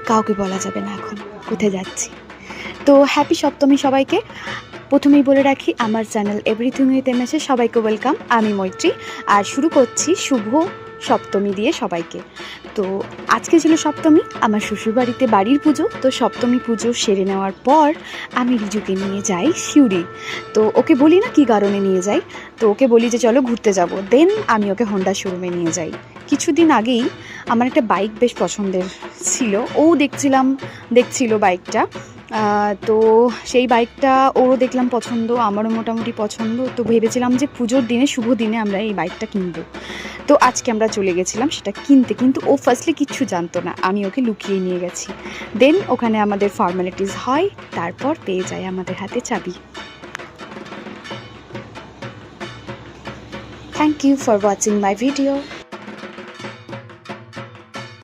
কাউকে বলা যাবে না এখন কোথায় যাচ্ছি। তো হ্যাপি সপ্তমী সবাইকে। প্রথমেই বলে রাখি আমার চ্যানেল এভরিথিং উইথ এমএসে সবাইকে ওয়েলকাম। আমি মৈত্রী, আর শুরু করছি শুভ সপ্তমী দিয়ে সবাইকে। তো আজকে ছিল সপ্তমী, আমার শ্বশুরবাড়িতে বাড়ির পুজো। তো সপ্তমী পুজো সেরে নেওয়ার পর আমি রিজুকে নিয়ে যাই সিউড়ি। তো ওকে বলি না কী কারণে নিয়ে যাই, তো ওকে বলি যে চলো ঘুরতে যাব। দেন আমি ওকে হোন্ডা শোরুমে নিয়ে যাই। কিছুদিন আগেই আমার একটা বাইক বেশ পছন্দের ছিল, ও দেখছিল বাইকটা। তো সেই বাইকটা ওরও দেখলাম পছন্দ, আমারও মোটামুটি পছন্দ। তো ভেবেছিলাম যে পুজোর দিনে, শুভ দিনে আমরা এই বাইকটা কিনবো। তো আজকে আমরা চলে গেছিলাম সেটা কিনতে, কিন্তু ও ফার্স্টলি কিচ্ছু জানতো না, আমি ওকে লুকিয়ে নিয়ে গেছি। দেন ওখানে আমাদের ফর্মালিটিস হয়, তারপর পেয়ে যায় আমাদের হাতে চাবি। Thank you for watching my video.